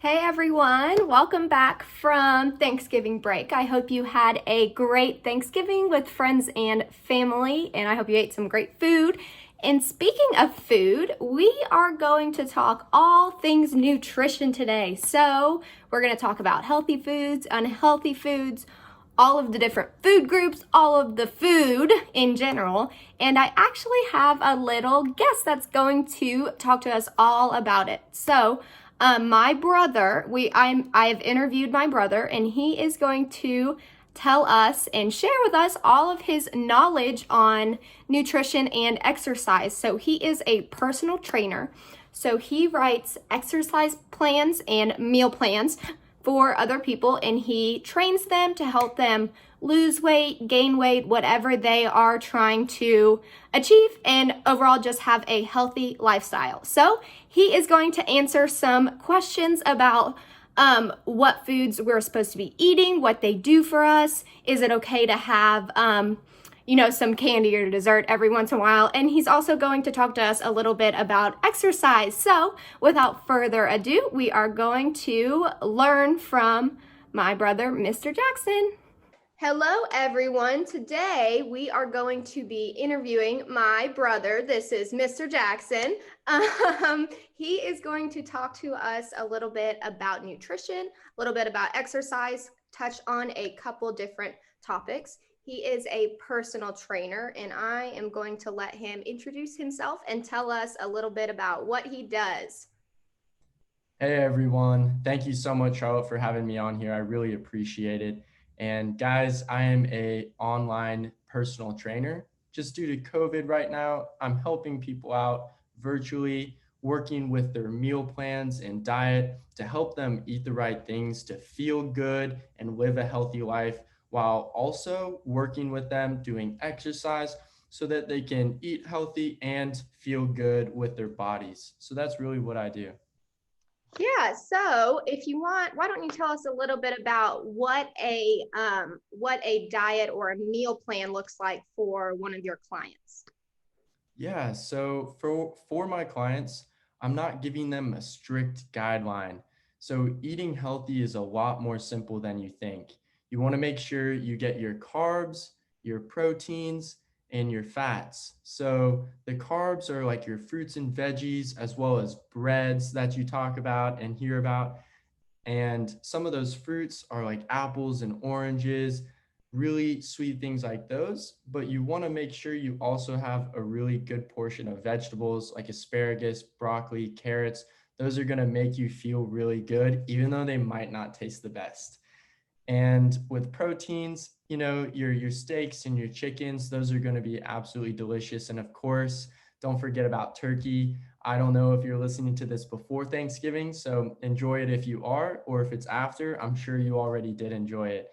Hey everyone, welcome back from Thanksgiving break. I hope you had a great Thanksgiving with friends and family, and I hope you ate some great food. And speaking of food, we are going to talk all things nutrition today. So, we're going to talk about healthy foods, unhealthy foods, all of the different food groups, all of the food in general. And I actually have a little guest that's going to talk to us all about it. So, my brother, I have interviewed my brother, and he is going to tell us and share with us all of his knowledge on nutrition and exercise. So he is a personal trainer. So he writes exercise plans and meal plans for other people, and he trains them to help them lose weight, gain weight, whatever they are trying to achieve, and overall just have a healthy lifestyle. So he is going to answer some questions about what foods we're supposed to be eating, what they do for us. Is it okay to have some candy or dessert every once in a while? And he's also going to talk to us a little bit about exercise. So without further ado, we are going to learn from my brother, Mr. Jackson. Hello, everyone. Today we are going to be interviewing my brother. This is Mr. Jackson. He is going to talk to us a little bit about nutrition, a little bit about exercise, touch on a couple different topics. He is a personal trainer, and I am going to let him introduce himself and tell us a little bit about what he does. Hey everyone, thank you so much, Charlotte, for having me on here. I really appreciate it. And guys, I am a online personal trainer. Just due to COVID right now, I'm helping people out virtually, working with their meal plans and diet to help them eat the right things, to feel good and live a healthy life, while also working with them doing exercise so that they can eat healthy and feel good with their bodies. So that's really what I do. Yeah, so if you want, why don't you tell us a little bit about what a diet or a meal plan looks like for one of your clients? Yeah, so for my clients, I'm not giving them a strict guideline. So eating healthy is a lot more simple than you think. You want to make sure you get your carbs, your proteins, and your fats. So the carbs are like your fruits and veggies, as well as breads that you talk about and hear about. And some of those fruits are like apples and oranges, really sweet things like those. But you want to make sure you also have a really good portion of vegetables like asparagus, broccoli, carrots. Those are going to make you feel really good, even though they might not taste the best. And with proteins, your steaks and your chickens, those are going to be absolutely delicious. And of course, don't forget about turkey. I don't know if you're listening to this before Thanksgiving, so enjoy it if you are, or if it's after, I'm sure you already did enjoy it.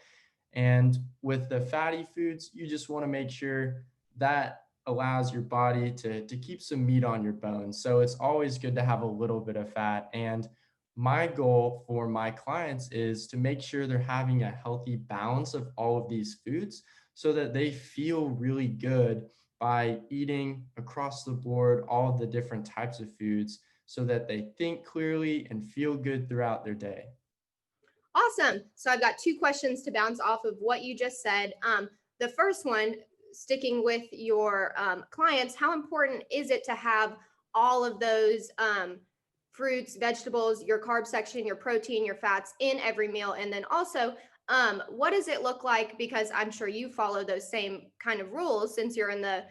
And with the fatty foods, you just want to make sure that allows your body to keep some meat on your bones. So it's always good to have a little bit of fat. And my goal for my clients is to make sure they're having a healthy balance of all of these foods so that they feel really good by eating across the board all of the different types of foods so that they think clearly and feel good throughout their day. Awesome. So I've got two questions to bounce off of what you just said. The first one, sticking with your clients, how important is it to have all of those fruits, vegetables, your carb section, your protein, your fats in every meal? And then also, what does it look like? Because I'm sure you follow those same kind of rules since you're in the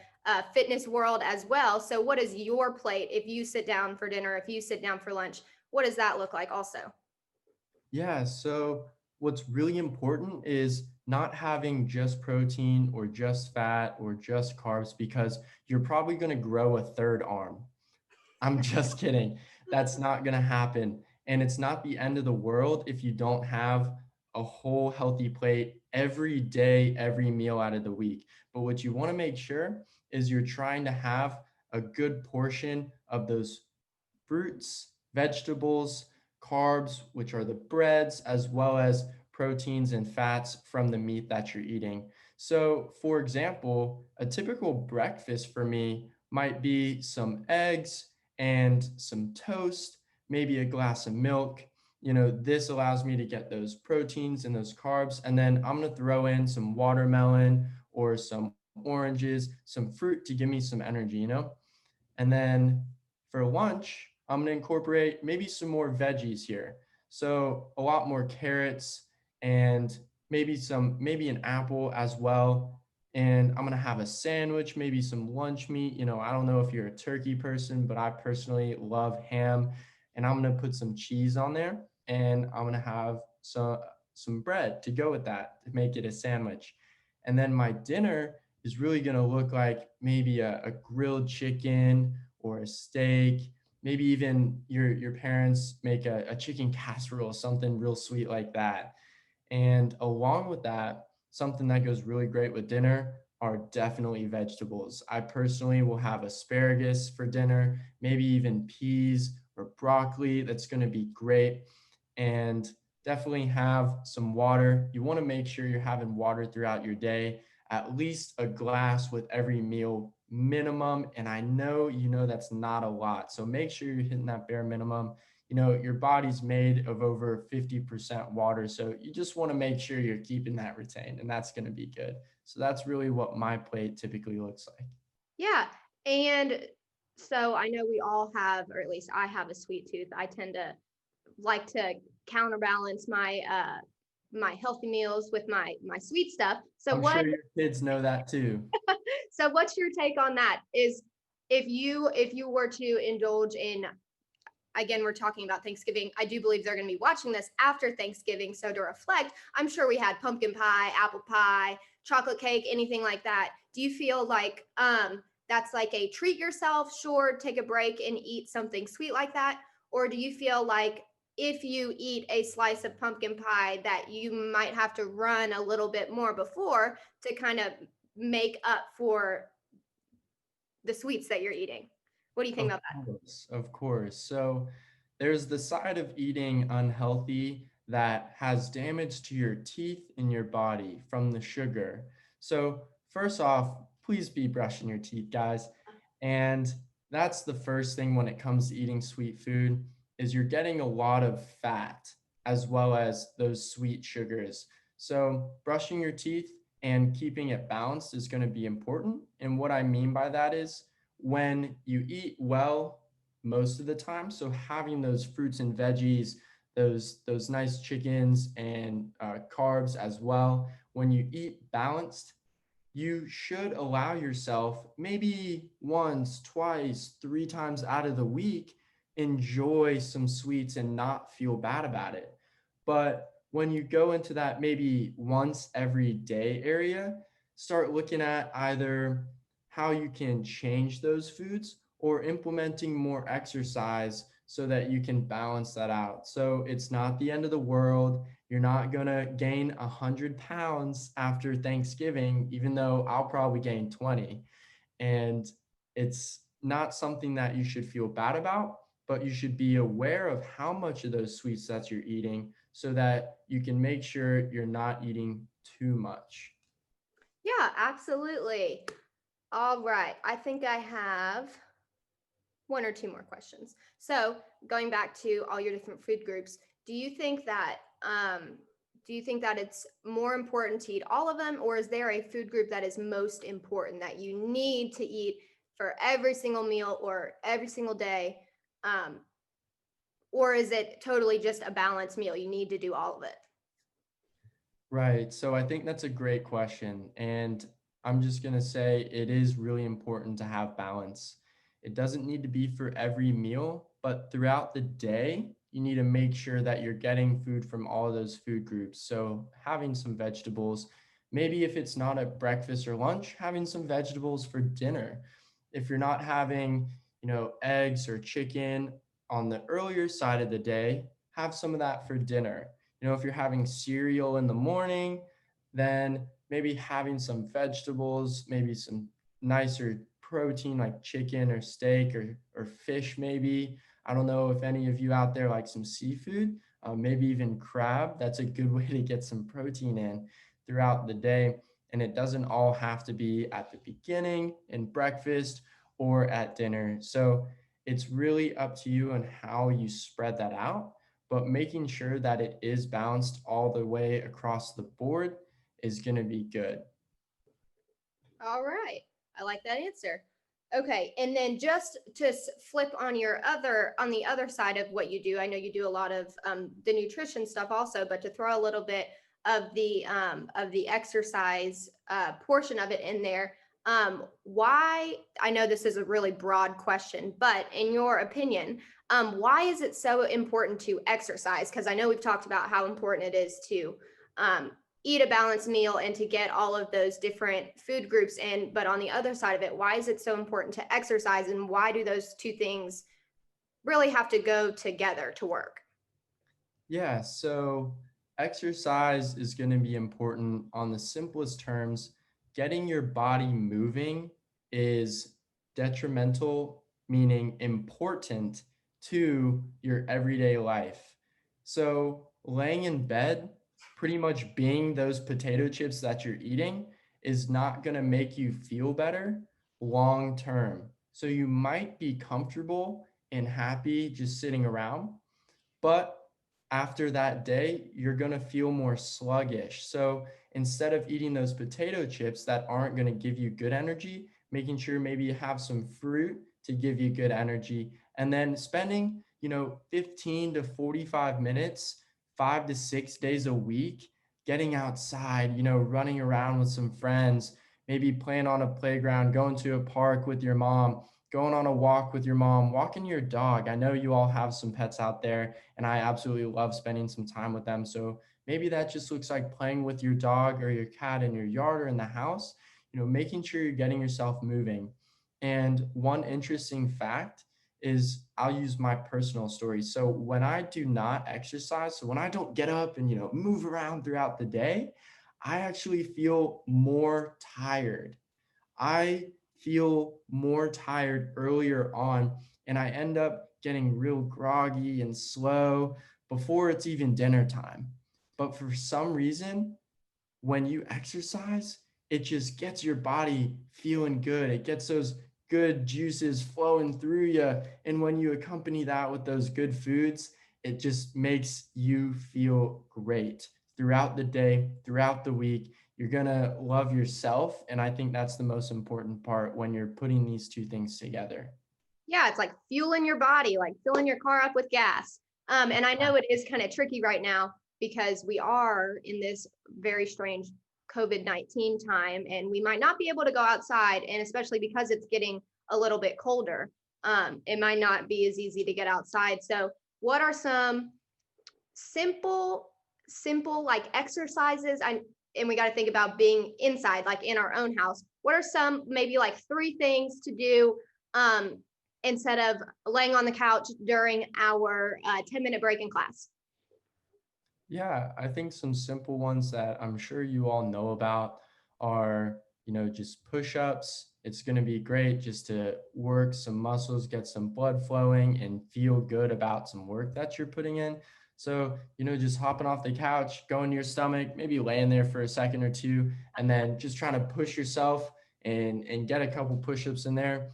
fitness world as well. So, what is your plate if you sit down for dinner, if you sit down for lunch? What does that look like also? Yeah, so what's really important is not having just protein or just fat or just carbs because you're probably going to grow a third arm. I'm just kidding. That's not going to happen. And it's not the end of the world if you don't have a whole healthy plate every day, every meal out of the week. But what you want to make sure is you're trying to have a good portion of those fruits, vegetables, carbs, which are the breads, as well as proteins and fats from the meat that you're eating. So, for example, a typical breakfast for me might be some eggs and some toast, maybe a glass of milk. this allows me to get those proteins and those carbs. And then I'm going to throw in some watermelon or some oranges, some fruit to give me some energy. And then for lunch, I'm going to incorporate maybe some more veggies here. So a lot more carrots and maybe an apple as well. And I'm going to have a sandwich, maybe some lunch meat. I don't know if you're a turkey person, but I personally love ham. And I'm going to put some cheese on there, and I'm going to have some bread to go with that to make it a sandwich. And then my dinner is really going to look like maybe a grilled chicken or a steak. Maybe even your parents make a chicken casserole, something real sweet like that. And along with that, something that goes really great with dinner are definitely vegetables. I personally will have asparagus for dinner, maybe even peas or broccoli. That's going to be great. And definitely have some water. You want to make sure you're having water throughout your day, at least a glass with every meal minimum. And I know that's not a lot. So make sure you're hitting that bare minimum. Your body's made of over 50% water. So you just want to make sure you're keeping that retained, and that's going to be good. So that's really what my plate typically looks like. Yeah. And so I know we all have, or at least I have a sweet tooth. I tend to like to counterbalance my healthy meals with my sweet stuff. So I'm what sure your kids know that too. so what's your take on that? Is if you were to indulge in, again, we're talking about Thanksgiving. I do believe they're going to be watching this after Thanksgiving. So to reflect, I'm sure we had pumpkin pie, apple pie, chocolate cake, anything like that. Do you feel like that's like a treat yourself, sure, take a break and eat something sweet like that? Or do you feel like if you eat a slice of pumpkin pie that you might have to run a little bit more before to kind of make up for the sweets that you're eating? What do you think Of about that? course, of course. So there's the side of eating unhealthy that has damage to your teeth and your body from the sugar. So first off, please be brushing your teeth, guys. And that's the first thing when it comes to eating sweet food is you're getting a lot of fat as well as those sweet sugars. So brushing your teeth and keeping it balanced is going to be important. And what I mean by that is when you eat well most of the time, so having those fruits and veggies, those nice chickens and carbs as well, when you eat balanced, you should allow yourself maybe once, twice, three times out of the week, enjoy some sweets and not feel bad about it. But when you go into that maybe once every day area, start looking at either how you can change those foods or implementing more exercise so that you can balance that out. So it's not the end of the world. You're not going to gain 100 pounds after Thanksgiving, even though I'll probably gain 20. And it's not something that you should feel bad about, but you should be aware of how much of those sweets that you're eating so that you can make sure you're not eating too much. Yeah, absolutely. All right. I think I have one or two more questions. So, going back to all your different food groups, do you think that it's more important to eat all of them, or is there a food group that is most important that you need to eat for every single meal or every single day? Um, or is it totally just a balanced meal? You need to do all of it. Right. So I think that's a great question. And I'm just going to say it is really important to have balance. It doesn't need to be for every meal, but throughout the day, you need to make sure that you're getting food from all of those food groups. So having some vegetables, maybe if it's not at breakfast or lunch, having some vegetables for dinner. If you're not having, eggs or chicken on the earlier side of the day, have some of that for dinner. If you're having cereal in the morning, then maybe having some vegetables, maybe some nicer protein like chicken or steak or fish, maybe. I don't know if any of you out there like some seafood, maybe even crab. That's a good way to get some protein in throughout the day. And it doesn't all have to be at the beginning in breakfast or at dinner. So it's really up to you on how you spread that out. but making sure that it is balanced all the way across the board is going to be good. All right. I like that answer. Okay, and then just to flip on on the other side of what you do, I know you do a lot of the nutrition stuff also, but to throw a little bit of the exercise portion of it in there, why? I know this is a really broad question, but in your opinion, why is it so important to exercise? Because I know we've talked about how important it is to um, eat a balanced meal and to get all of those different food groups in. But on the other side of it, why is it so important to exercise, and why do those two things really have to go together to work? Yeah, so exercise is going to be important on the simplest terms. Getting your body moving is detrimental, meaning important to your everyday life. So, laying in bed, pretty much being those potato chips that you're eating, is not going to make you feel better long term. So, you might be comfortable and happy just sitting around, but after that day, you're going to feel more sluggish. So instead of eating those potato chips that aren't going to give you good energy, making sure maybe you have some fruit to give you good energy, and then spending, 15 to 45 minutes, 5 to 6 days a week, getting outside, running around with some friends, maybe playing on a playground, going to a park with your mom, going on a walk with your mom, walking your dog. I know you all have some pets out there, and I absolutely love spending some time with them. So maybe that just looks like playing with your dog or your cat in your yard or in the house, making sure you're getting yourself moving. And one interesting fact is I'll use my personal story. So when I do not exercise, so when I don't get up and, move around throughout the day, I actually feel more tired. I feel more tired earlier on, and I end up getting real groggy and slow before it's even dinner time. But for some reason, when you exercise, it just gets your body feeling good. It gets those good juices flowing through you. And when you accompany that with those good foods, it just makes you feel great throughout the day, throughout the week. You're going to love yourself. And I think that's the most important part when you're putting these two things together. Yeah, it's like fueling your body, like filling your car up with gas. And I know it is kind of tricky right now because we are in this very strange COVID-19 time, and we might not be able to go outside. And especially because it's getting a little bit colder, it might not be as easy to get outside. So, what are some simple, simple like exercises? And we got to think about being inside, like in our own house. What are some maybe like three things to do um, instead of laying on the couch during our 10-minute break in class? Yeah, I think some simple ones that I'm sure you all know about are, just push-ups. It's going to be great just to work some muscles, get some blood flowing, and feel good about some work that you're putting in. So, just hopping off the couch, going to your stomach, maybe laying there for a second or two, and then just trying to push yourself and get a couple push-ups in there.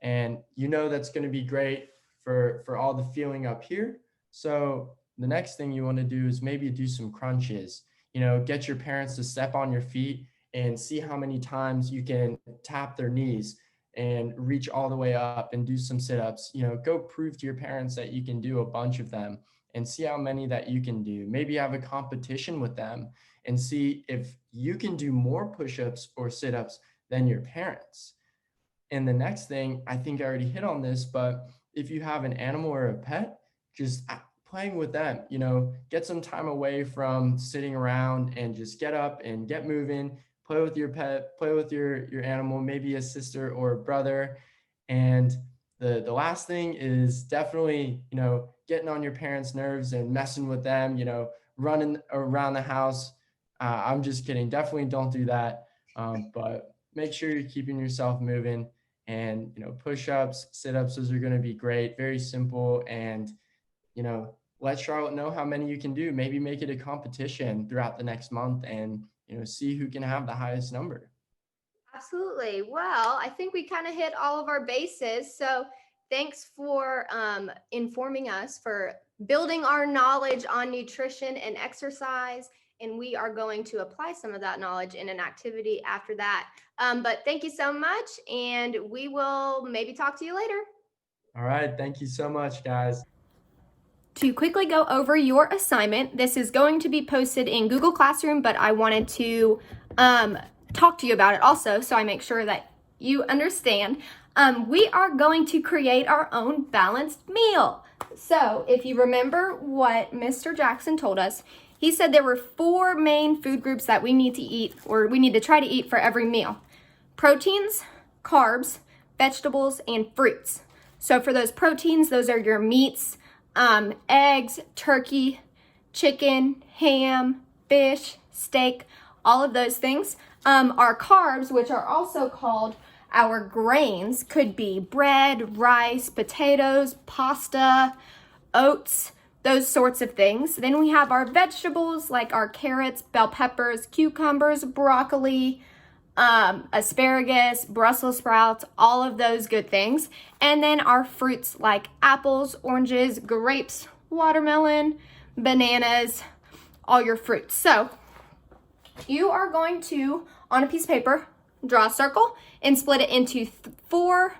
And that's going to be great for all the feeling up here. So the next thing you want to do is maybe do some crunches. Get your parents to step on your feet and see how many times you can tap their knees and reach all the way up and do some sit-ups. Go prove to your parents that you can do a bunch of them and see how many that you can do. Maybe have a competition with them and see if you can do more push-ups or sit-ups than your parents. And the next thing, I think I already hit on this, but if you have an animal or a pet, just playing with them, get some time away from sitting around and just get up and get moving, play with your pet, play with your animal, maybe a sister or a brother. And the last thing is definitely, getting on your parents' nerves and messing with them, running around the house. I'm just kidding. Definitely don't do that. But make sure you're keeping yourself moving, and push-ups, sit-ups, those are going to be great, very simple. And let Charlotte know how many you can do. Maybe make it a competition throughout the next month, and see who can have the highest number. Absolutely. Well, I think we kind of hit all of our bases. So Thanks for informing us, for building our knowledge on nutrition and exercise. And we are going to apply some of that knowledge in an activity after that. But thank you so much. And we will maybe talk to you later. All right. Thank you so much, guys. To quickly go over your assignment, this is going to be posted in Google Classroom, but I wanted to talk to you about it also, so I make sure that you understand. We are going to create our own balanced meal. So if you remember what Mr. Jackson told us, he said there were 4 main food groups that we need to eat, or we need to try to eat for every meal: proteins, carbs, vegetables, and fruits. So for those proteins, those are your meats, eggs, turkey, chicken, ham, fish, steak, all of those things. Our carbs, which are also called our grains, could be bread, rice, potatoes, pasta, oats, those sorts of things. Then we have our vegetables like our carrots, bell peppers, cucumbers, broccoli, asparagus, Brussels sprouts, all of those good things. And then our fruits like apples, oranges, grapes, watermelon, bananas, all your fruits. So you are going to, on a piece of paper, draw a circle and split it into 4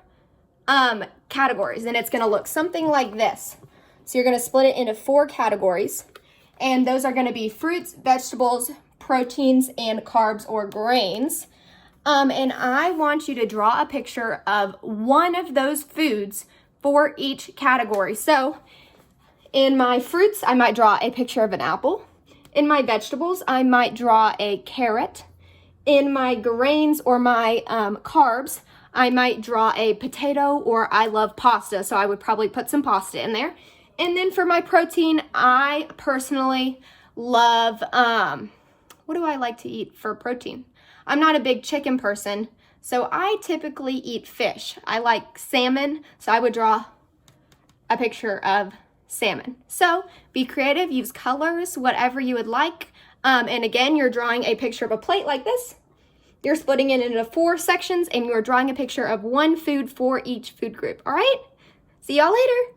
categories. And it's going to look something like this. So you're going to split it into 4 categories. And those are going to be fruits, vegetables, proteins, and carbs or grains. And I want you to draw a picture of one of those foods for each category. So in my fruits, I might draw a picture of an apple. In my vegetables, I might draw a carrot. In my grains or my carbs, I might draw a potato, or I love pasta, so I would probably put some pasta in there. And then for my protein, I personally love, what do I like to eat for protein? I'm not a big chicken person, so I typically eat fish. I like salmon, so I would draw a picture of salmon. So be creative, use colors, whatever you would like. And again, you're drawing a picture of a plate like this. You're splitting it into 4 sections, and you're drawing a picture of one food for each food group. All right? See y'all later.